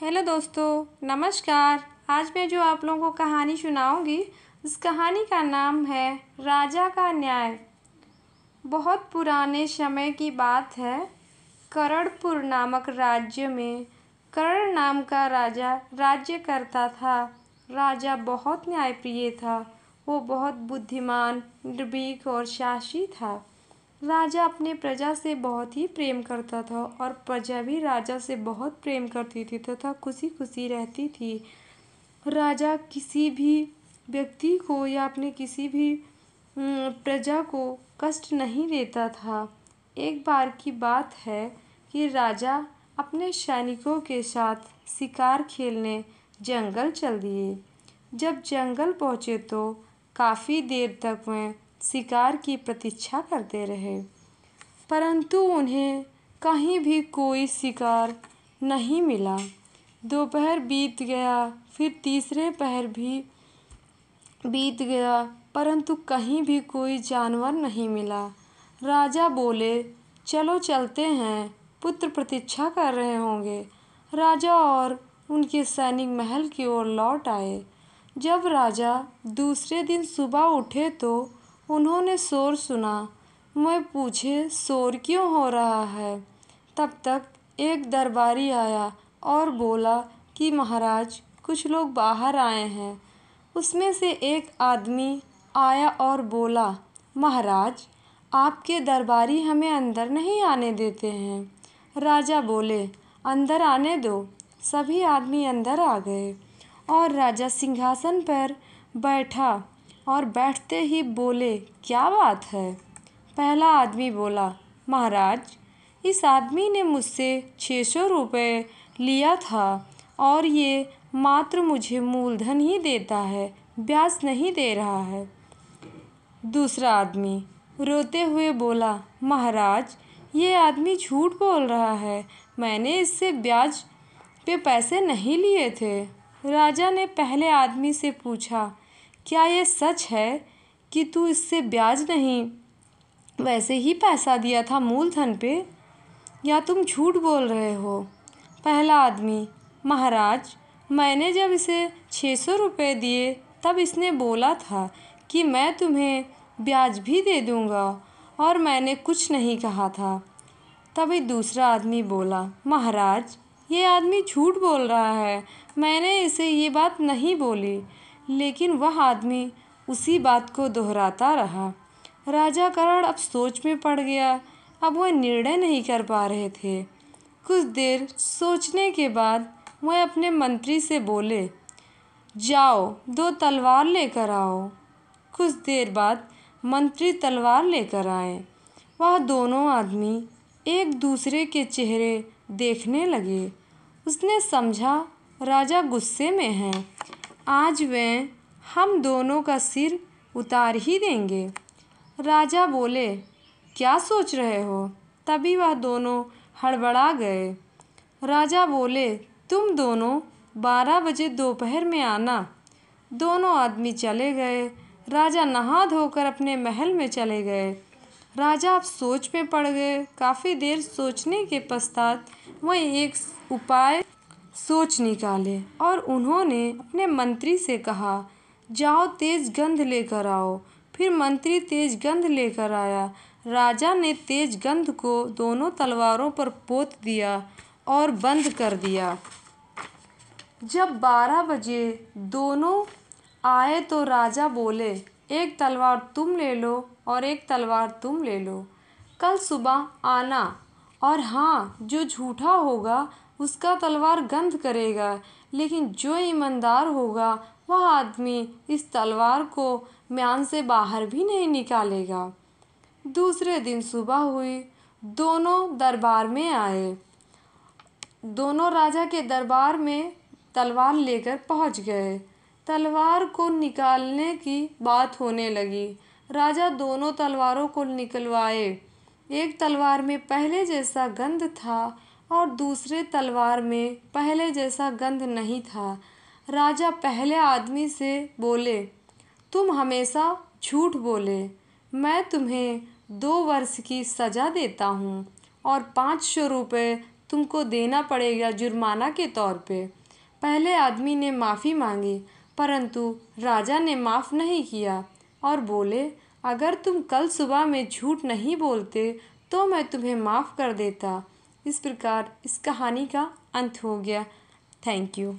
Hello दोस्तों, नमस्कार। आज मैं जो आप लोगों को कहानी सुनाऊंगी, उस कहानी का नाम है राजा का न्याय। बहुत पुराने समय की बात है। करणपुर नामक राज्य में कर्ण नाम का राजा राज्य करता था। राजा बहुत न्यायप्रिय था। वो बहुत बुद्धिमान, निर्भीक और साहसी था। राजा अपने प्रजा से बहुत ही प्रेम करता था और प्रजा भी राजा से बहुत प्रेम करती थी तथा खुशी खुशी रहती थी। राजा किसी भी व्यक्ति को या अपने किसी भी प्रजा को कष्ट नहीं देता था। एक बार की बात है कि राजा अपने सैनिकों के साथ शिकार खेलने जंगल चल दिए। जब जंगल पहुँचे तो काफ़ी देर तक वह शिकार की प्रतीक्षा करते रहे, परंतु उन्हें कहीं भी कोई शिकार नहीं मिला। दोपहर बीत गया, फिर तीसरे पहर भी बीत गया, परंतु कहीं भी कोई जानवर नहीं मिला। राजा बोले, चलो चलते हैं, पुत्र प्रतीक्षा कर रहे होंगे। राजा और उनके सैनिक महल की ओर लौट आए। जब राजा दूसरे दिन सुबह उठे तो उन्होंने शोर सुना। वह पूछे, शोर क्यों हो रहा है? तब तक एक दरबारी आया और बोला कि महाराज, कुछ लोग बाहर आए हैं। उसमें से एक आदमी आया और बोला, महाराज, आपके दरबारी हमें अंदर नहीं आने देते हैं। राजा बोले, अंदर आने दो। सभी आदमी अंदर आ गए और राजा सिंहासन पर बैठा और बैठते ही बोले, क्या बात है? पहला आदमी बोला, महाराज, इस आदमी ने मुझसे 600 रुपये लिया था और ये मात्र मुझे मूलधन ही देता है, ब्याज नहीं दे रहा है। दूसरा आदमी रोते हुए बोला, महाराज, ये आदमी झूठ बोल रहा है, मैंने इससे ब्याज पे पैसे नहीं लिए थे। राजा ने पहले आदमी से पूछा, क्या ये सच है कि तू इससे ब्याज नहीं, वैसे ही पैसा दिया था मूलधन पे, या तुम झूठ बोल रहे हो? पहला आदमी, महाराज, मैंने जब इसे 600 रुपये दिए तब इसने बोला था कि मैं तुम्हें ब्याज भी दे दूँगा और मैंने कुछ नहीं कहा था। तभी दूसरा आदमी बोला, महाराज, ये आदमी झूठ बोल रहा है, मैंने इसे ये बात नहीं बोली। लेकिन वह आदमी उसी बात को दोहराता रहा। राजा कर्ण अब सोच में पड़ गया। अब वह निर्णय नहीं कर पा रहे थे। कुछ देर सोचने के बाद वह अपने मंत्री से बोले, जाओ 2 तलवार लेकर आओ। कुछ देर बाद मंत्री तलवार लेकर आए। वह दोनों आदमी एक दूसरे के चेहरे देखने लगे। उसने समझा, राजा गुस्से में हैं, आज वे हम दोनों का सिर उतार ही देंगे। राजा बोले, क्या सोच रहे हो? तभी वह दोनों हड़बड़ा गए। राजा बोले, तुम दोनों 12 बजे दोपहर में आना। दोनों आदमी चले गए। राजा नहा धोकर अपने महल में चले गए। राजा अब सोच में पड़ गए। काफ़ी देर सोचने के पश्चात वह एक उपाय सोच निकाले और उन्होंने अपने मंत्री से कहा, जाओ तेज गंध लेकर आओ। फिर मंत्री तेज गंध लेकर आया। राजा ने तेज गंध को दोनों तलवारों पर पोत दिया और बंद कर दिया। जब 12 बजे दोनों आए तो राजा बोले, एक तलवार तुम ले लो और एक तलवार तुम ले लो। कल सुबह आना, और हाँ, जो झूठा होगा उसका तलवार गंध करेगा, लेकिन जो ईमानदार होगा वह आदमी इस तलवार को म्यान से बाहर भी नहीं निकालेगा। दूसरे दिन सुबह हुई। दोनों दरबार में आए। दोनों राजा के दरबार में तलवार लेकर पहुंच गए। तलवार को निकालने की बात होने लगी। राजा दोनों तलवारों को निकलवाए। एक तलवार में पहले जैसा गंध था और दूसरे तलवार में पहले जैसा गंध नहीं था। राजा पहले आदमी से बोले, तुम हमेशा झूठ बोले, मैं तुम्हें 2 वर्ष की सज़ा देता हूँ और 500 रुपये तुमको देना पड़ेगा जुर्माना के तौर पे। पहले आदमी ने माफ़ी मांगी, परंतु राजा ने माफ़ नहीं किया और बोले, अगर तुम कल सुबह में झूठ नहीं बोलते तो मैं तुम्हें माफ़ कर देता। इस प्रकार इस कहानी का अंत हो गया। Thank you.